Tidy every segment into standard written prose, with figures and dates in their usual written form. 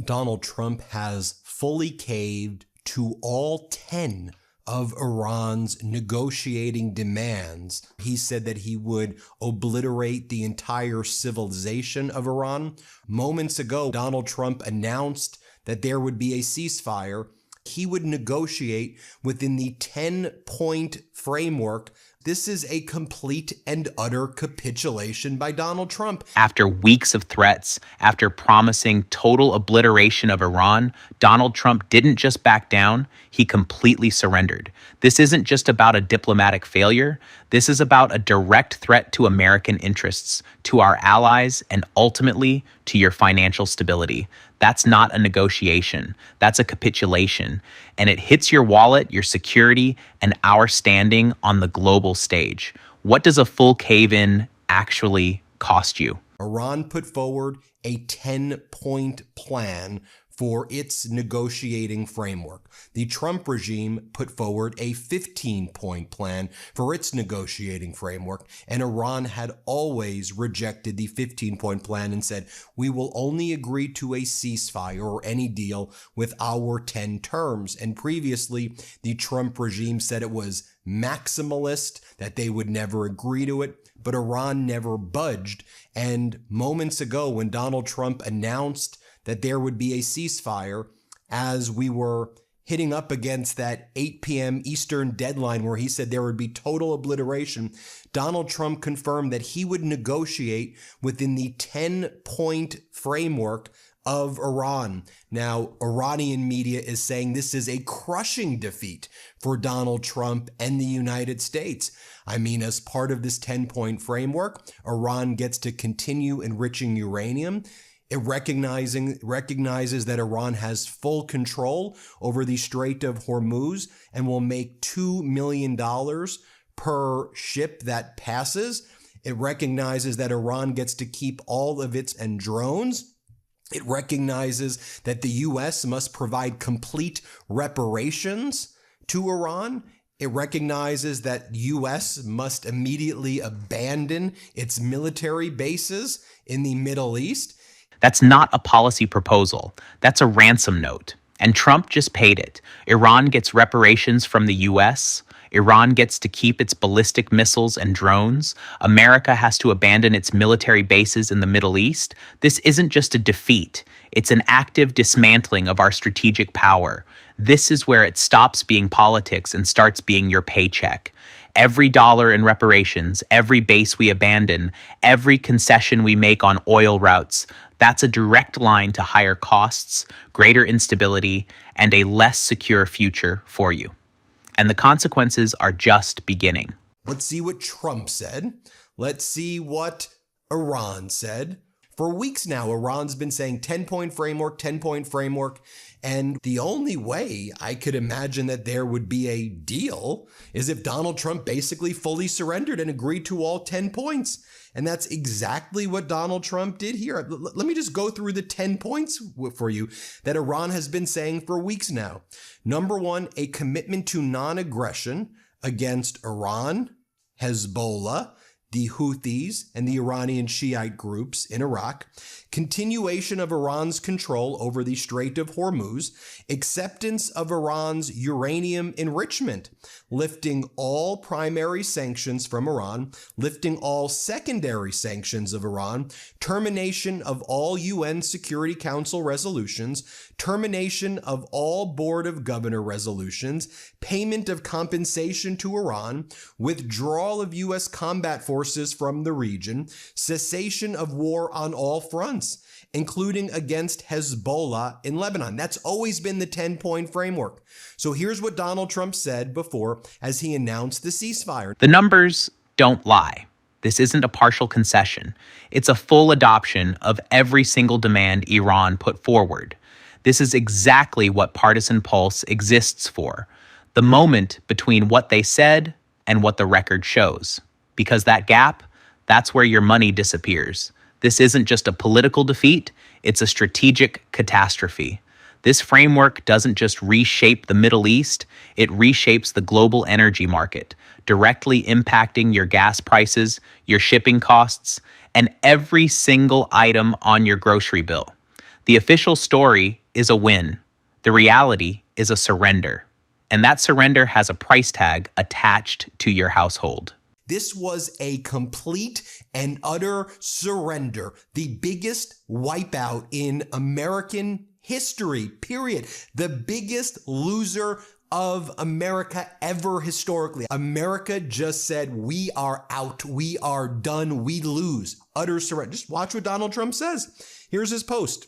Donald Trump has fully caved to all 10 of Iran's negotiating demands. He said that he would obliterate the entire civilization of Iran. Moments ago, Donald Trump announced that there would be a ceasefire. He would negotiate within the 10-point framework. This is a complete and utter capitulation by Donald Trump. After weeks of threats, after promising total obliteration of Iran, Donald Trump didn't just back down, he completely surrendered. This isn't just about a diplomatic failure. This is about a direct threat to American interests, to our allies, and ultimately to your financial stability. That's not a negotiation. That's a capitulation. And it hits your wallet, your security, and our standing on the global stage. What does a full cave-in actually cost you? Iran put forward a 10-point plan for its negotiating framework. The Trump regime put forward a 15-point plan for its negotiating framework, and Iran had always rejected the 15-point plan and said, we will only agree to a ceasefire or any deal with our 10 terms. And previously, the Trump regime said it was maximalist, that they would never agree to it, but Iran never budged. And moments ago, when Donald Trump announced that there would be a ceasefire, as we were hitting up against that 8 p.m. Eastern deadline where he said there would be total obliteration, Donald Trump confirmed that he would negotiate within the 10-point framework of Iran. Now, Iranian media is saying this is a crushing defeat for Donald Trump and the United States. I mean, as part of this 10-point framework, Iran gets to continue enriching uranium. It recognizes that Iran has full control over the Strait of Hormuz and will make $2 million per ship that passes. It recognizes that Iran gets to keep all of its drones. It recognizes that the U.S. must provide complete reparations to Iran. It recognizes that the U.S. must immediately abandon its military bases in the Middle East. That's not a policy proposal. That's a ransom note. And Trump just paid it. Iran gets reparations from the U.S. Iran gets to keep its ballistic missiles and drones. America has to abandon its military bases in the Middle East. This isn't just a defeat. It's an active dismantling of our strategic power. This is where it stops being politics and starts being your paycheck. Every dollar in reparations, every base we abandon, every concession we make on oil routes, that's a direct line to higher costs, greater instability, and a less secure future for you. And the consequences are just beginning. Let's see what Trump said. Let's see what Iran said. For weeks now, Iran's been saying 10-point framework, 10-point framework. And the only way I could imagine that there would be a deal is if Donald Trump basically fully surrendered and agreed to all 10 points. And that's exactly what Donald Trump did here. Let me just go through the 10 points for you that Iran has been saying for weeks now. Number one, a commitment to non-aggression against Iran, Hezbollah, the Houthis, and the Iranian Shiite groups in Iraq, continuation of Iran's control over the Strait of Hormuz, acceptance of Iran's uranium enrichment, lifting all primary sanctions from Iran, lifting all secondary sanctions of Iran, termination of all UN Security Council resolutions, termination of all Board of Governor resolutions, payment of compensation to Iran, withdrawal of U.S. combat forces from the region, cessation of war on all fronts, including against Hezbollah in Lebanon. That's always been the 10-point framework. So here's what Donald Trump said before as he announced the ceasefire. The numbers don't lie. This isn't a partial concession. It's a full adoption of every single demand Iran put forward. This is exactly what Partisan Pulse exists for. The moment between what they said and what the record shows. Because that gap, that's where your money disappears. This isn't just a political defeat, it's a strategic catastrophe. This framework doesn't just reshape the Middle East, it reshapes the global energy market, directly impacting your gas prices, your shipping costs, and every single item on your grocery bill. The official story is a win. The reality is a surrender. And that surrender has a price tag attached to your household. This was a complete and utter surrender, the biggest wipeout in American history, period. The biggest loser of America ever historically. America just said, we are out, we are done, we lose. Utter surrender. Just watch what Donald Trump says. Here's his post.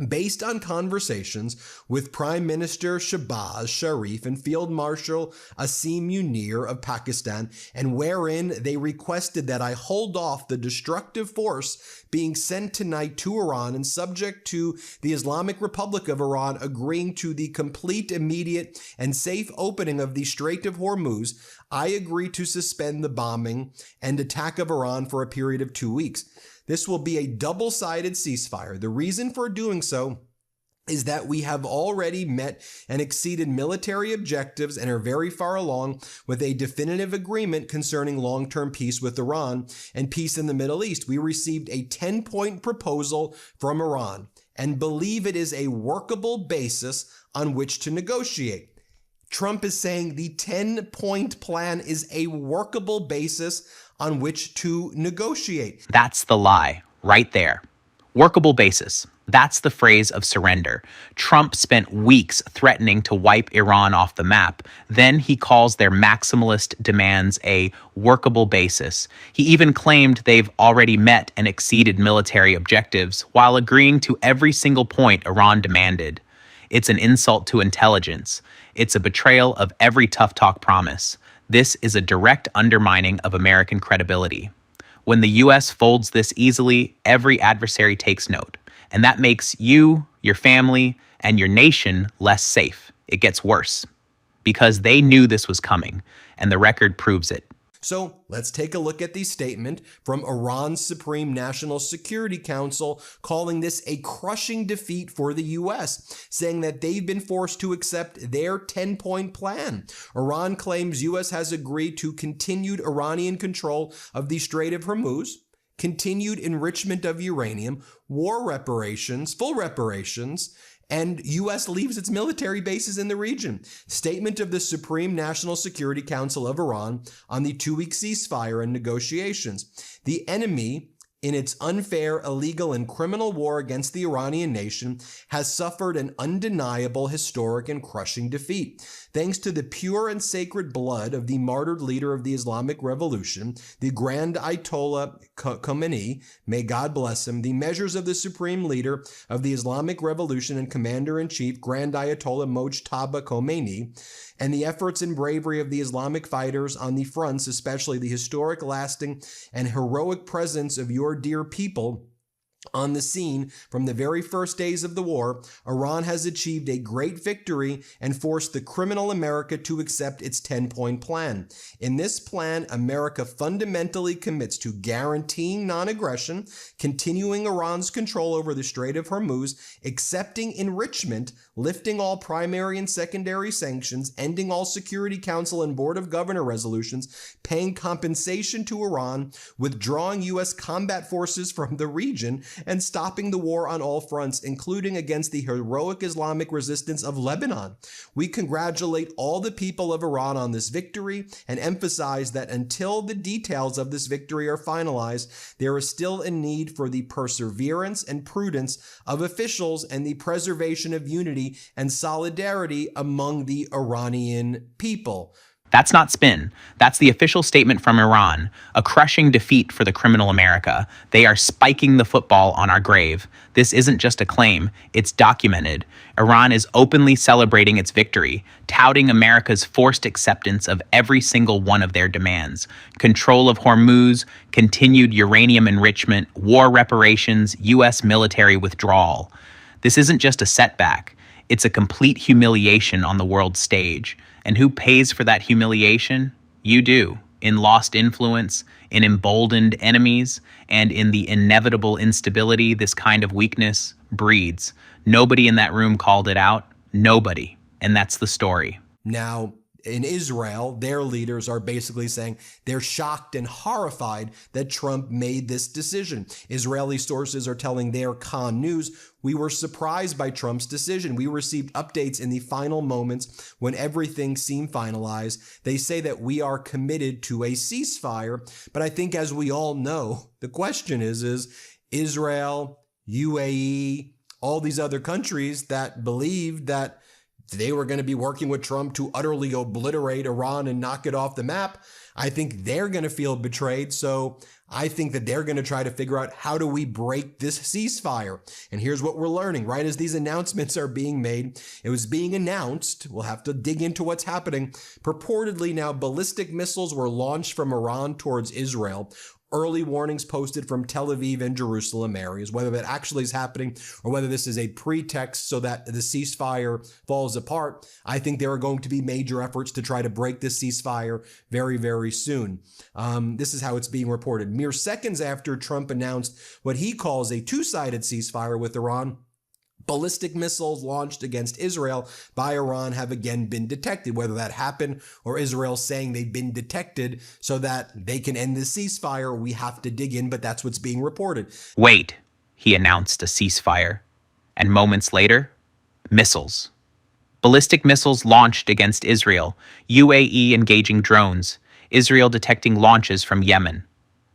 Based on conversations with Prime Minister Shahbaz Sharif and Field Marshal Asim Munir of Pakistan, and wherein they requested that I hold off the destructive force being sent tonight to Iran and subject to the Islamic Republic of Iran agreeing to the complete, immediate, and safe opening of the Strait of Hormuz, I agree to suspend the bombing and attack of Iran for a period of 2 weeks. This will be a double-sided ceasefire. The reason for doing so is that we have already met and exceeded military objectives and are very far along with a definitive agreement concerning long-term peace with Iran and peace in the Middle East. We received a 10-point proposal from Iran and believe it is a workable basis on which to negotiate. Trump is saying the 10-point plan is a workable basis on which to negotiate. That's the lie, right there. Workable basis. That's the phrase of surrender. Trump spent weeks threatening to wipe Iran off the map. Then he calls their maximalist demands a workable basis. He even claimed they've already met and exceeded military objectives while agreeing to every single point Iran demanded. It's an insult to intelligence. It's a betrayal of every tough talk promise. This is a direct undermining of American credibility. When the U.S. folds this easily, every adversary takes note. And that makes you, your family, and your nation less safe. It gets worse. Because they knew this was coming, and the record proves it. So let's take a look at the statement from Iran's Supreme National Security Council calling this a crushing defeat for the U.S., saying that they've been forced to accept their 10-point plan. Iran claims U.S. has agreed to continued Iranian control of the Strait of Hormuz, continued enrichment of uranium, war reparations, full reparations, and U.S. leaves its military bases in the region. Statement of the Supreme National Security Council of Iran on the 2-week ceasefire and negotiations. The enemy, in its unfair, illegal, and criminal war against the Iranian nation, has suffered an undeniable, historic, and crushing defeat. Thanks to the pure and sacred blood of the martyred leader of the Islamic Revolution, the Grand Ayatollah Khomeini, may God bless him, the measures of the supreme leader of the Islamic Revolution and Commander-in-Chief, Grand Ayatollah Mojtaba Khomeini, and the efforts and bravery of the Islamic fighters on the fronts, especially the historic, lasting, and heroic presence of your dear people on the scene from the very first days of the war, Iran has achieved a great victory and forced the criminal America to accept its 10-point plan. In this plan, America fundamentally commits to guaranteeing non-aggression, continuing Iran's control over the Strait of Hormuz, accepting enrichment, lifting all primary and secondary sanctions, ending all Security Council and Board of Governor resolutions, paying compensation to Iran, withdrawing U.S. combat forces from the region, and stopping the war on all fronts, including against the heroic Islamic resistance of Lebanon. We congratulate all the people of Iran on this victory and emphasize that until the details of this victory are finalized, there is still a need for the perseverance and prudence of officials and the preservation of unity and solidarity among the Iranian people. That's not spin. That's the official statement from Iran. A crushing defeat for the criminal America. They are spiking the football on our grave. This isn't just a claim, it's documented. Iran is openly celebrating its victory, touting America's forced acceptance of every single one of their demands. Control of Hormuz, continued uranium enrichment, war reparations, U.S. military withdrawal. This isn't just a setback. It's a complete humiliation on the world stage. And who pays for that humiliation? You do, in lost influence, in emboldened enemies, and in the inevitable instability this kind of weakness breeds. Nobody in that room called it out. Nobody. And that's the story. Now, in Israel, their leaders are basically saying they're shocked and horrified that Trump made this decision. Israeli sources are telling their Khan News, "We were surprised by Trump's decision. We received updates in the final moments when everything seemed finalized. They say that we are committed to a ceasefire." But I think, as we all know, the question is Israel, UAE, all these other countries that believed that they were going to be working with Trump to utterly obliterate Iran and knock it off the map, I think they're going to feel betrayed. So I think that they're going to try to figure out, how do we break this ceasefire? And here's what we're learning, right as these announcements are being made. It was being announced, we'll have to dig into what's happening. Purportedly now, ballistic missiles were launched from Iran towards Israel. Early warnings posted from Tel Aviv and Jerusalem areas. Whether that actually is happening or whether this is a pretext so that the ceasefire falls apart, I think there are going to be major efforts to try to break this ceasefire very, very soon. This is how it's being reported. Mere seconds after Trump announced what he calls a two-sided ceasefire with Iran, ballistic missiles launched against Israel by Iran have again been detected. Whether that happened or Israel saying they've been detected so that they can end the ceasefire, we have to dig in, but that's what's being reported. Wait, he announced a ceasefire. And moments later, missiles. Ballistic missiles launched against Israel, UAE engaging drones, Israel detecting launches from Yemen.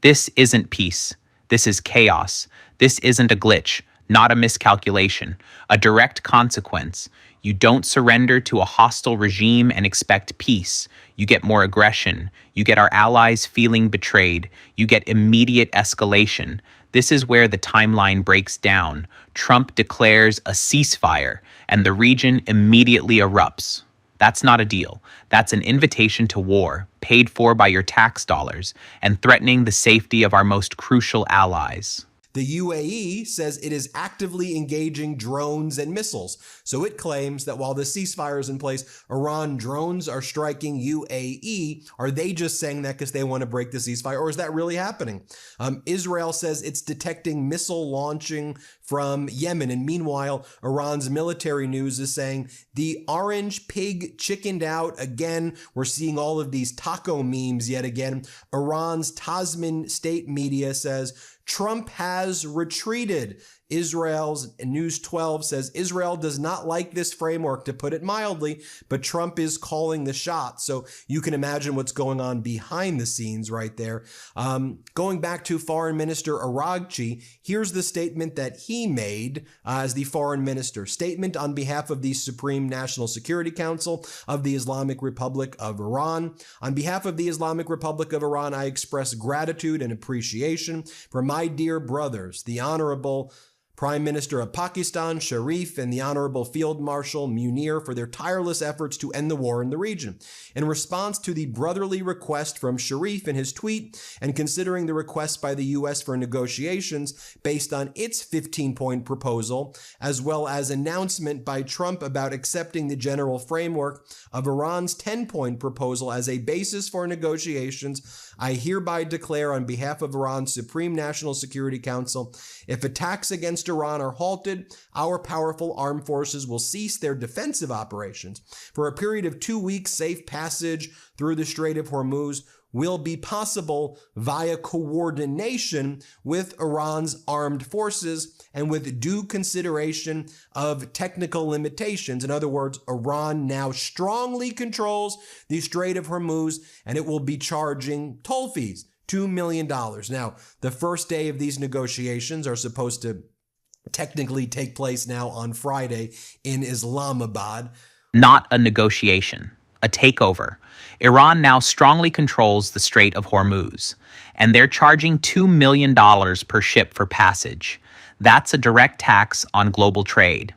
This isn't peace. This is chaos. This isn't a glitch. Not a miscalculation, a direct consequence. You don't surrender to a hostile regime and expect peace. You get more aggression. You get our allies feeling betrayed. You get immediate escalation. This is where the timeline breaks down. Trump declares a ceasefire, and the region immediately erupts. That's not a deal. That's an invitation to war, paid for by your tax dollars, and threatening the safety of our most crucial allies. The UAE says it is actively engaging drones and missiles. So it claims that while the ceasefire is in place, Iran drones are striking UAE. Are they just saying that because they want to break the ceasefire, or is that really happening? Israel says it's detecting missile launching from Yemen. And meanwhile, Iran's military news is saying the orange pig chickened out again. We're seeing all of these taco memes yet again. Iran's Tasman state media says Trump has retreated. Israel's News 12 says Israel does not like this framework, to put it mildly, but Trump is calling the shots. So you can imagine what's going on behind the scenes right there. Going back to Foreign Minister Araghchi, here's the statement that he made as the foreign minister. Statement on behalf of the Supreme National Security Council of the Islamic Republic of Iran. On behalf of the Islamic Republic of Iran, I express gratitude and appreciation for my dear brothers, the Honorable Prime Minister of Pakistan, Sharif, and the Honorable Field Marshal Munir for their tireless efforts to end the war in the region. In response to the brotherly request from Sharif in his tweet, and considering the request by the U.S. for negotiations based on its 15-point proposal, as well as announcement by Trump about accepting the general framework of Iran's 10-point proposal as a basis for negotiations, I hereby declare on behalf of Iran's Supreme National Security Council, if attacks against Iran are halted, our powerful armed forces will cease their defensive operations. For a period of 2 weeks, safe passage through the Strait of Hormuz will be possible via coordination with Iran's armed forces and with due consideration of technical limitations. In other words, Iran now strongly controls the Strait of Hormuz, and it will be charging toll fees, $2 million. Now, the first day of these negotiations are supposed to technically take place now on Friday in Islamabad. Not a negotiation, a takeover. Iran now strongly controls the Strait of Hormuz, and they're charging $2 million per ship for passage. That's a direct tax on global trade.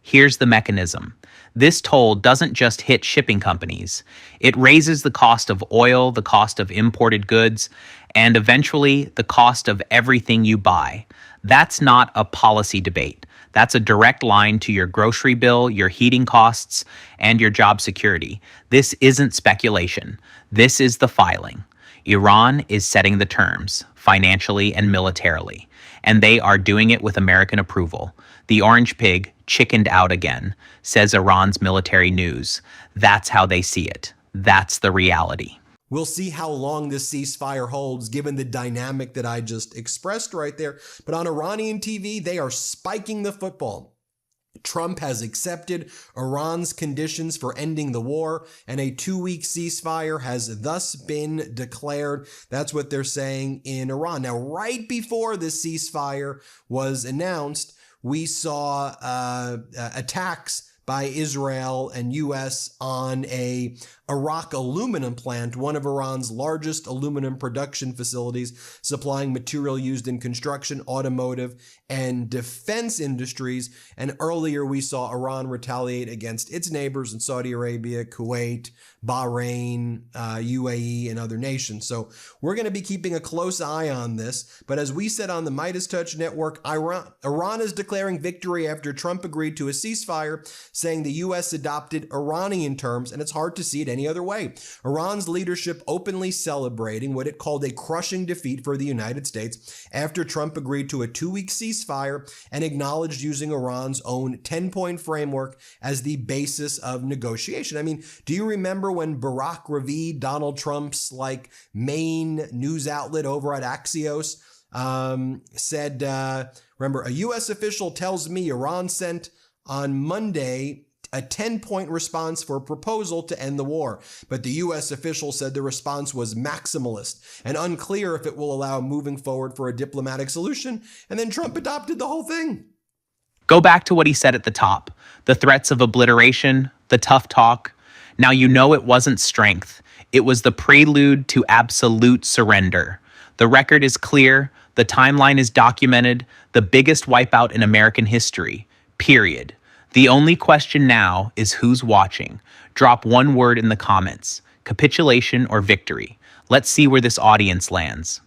Here's the mechanism. This toll doesn't just hit shipping companies. It raises the cost of oil, the cost of imported goods, and eventually the cost of everything you buy. That's not a policy debate. That's a direct line to your grocery bill, your heating costs, and your job security. This isn't speculation. This is the filing. Iran is setting the terms, financially and militarily, and they are doing it with American approval. The orange pig chickened out again, says Iran's military news. That's how they see it. That's the reality. We'll see how long this ceasefire holds given the dynamic that I just expressed right there. But on Iranian TV, they are spiking the football. Trump has accepted Iran's conditions for ending the war, and a 2-week ceasefire has thus been declared. That's what they're saying in Iran. Now, right before this ceasefire was announced, we saw attacks by Israel and U.S. on a Arak aluminum plant, one of Iran's largest aluminum production facilities, supplying material used in construction, automotive, and defense industries. And earlier we saw Iran retaliate against its neighbors in Saudi Arabia, Kuwait, Bahrain, UAE, and other nations. So we're going to be keeping a close eye on this. But as we said on the Midas Touch Network, Iran is declaring victory after Trump agreed to a ceasefire, saying the U.S. adopted Iranian terms, and it's hard to see it any other way. Iran's leadership openly celebrating what it called a crushing defeat for the United States after Trump agreed to a 2-week ceasefire and acknowledged using Iran's own 10-point framework as the basis of negotiation. I mean, do you remember when Barack Ravid, Donald Trump's main news outlet over at Axios, said, remember, a U.S. official tells me Iran sent on Monday a 10-point response for a proposal to end the war. But the U.S. official said the response was maximalist and unclear if it will allow moving forward for a diplomatic solution. And then Trump adopted the whole thing. Go back to what he said at the top. The threats of obliteration, the tough talk. Now you know it wasn't strength. It was the prelude to absolute surrender. The record is clear. The timeline is documented. The biggest wipeout in American history. Period. The only question now is who's watching. Drop one word in the comments. Capitulation or victory. Let's see where this audience lands.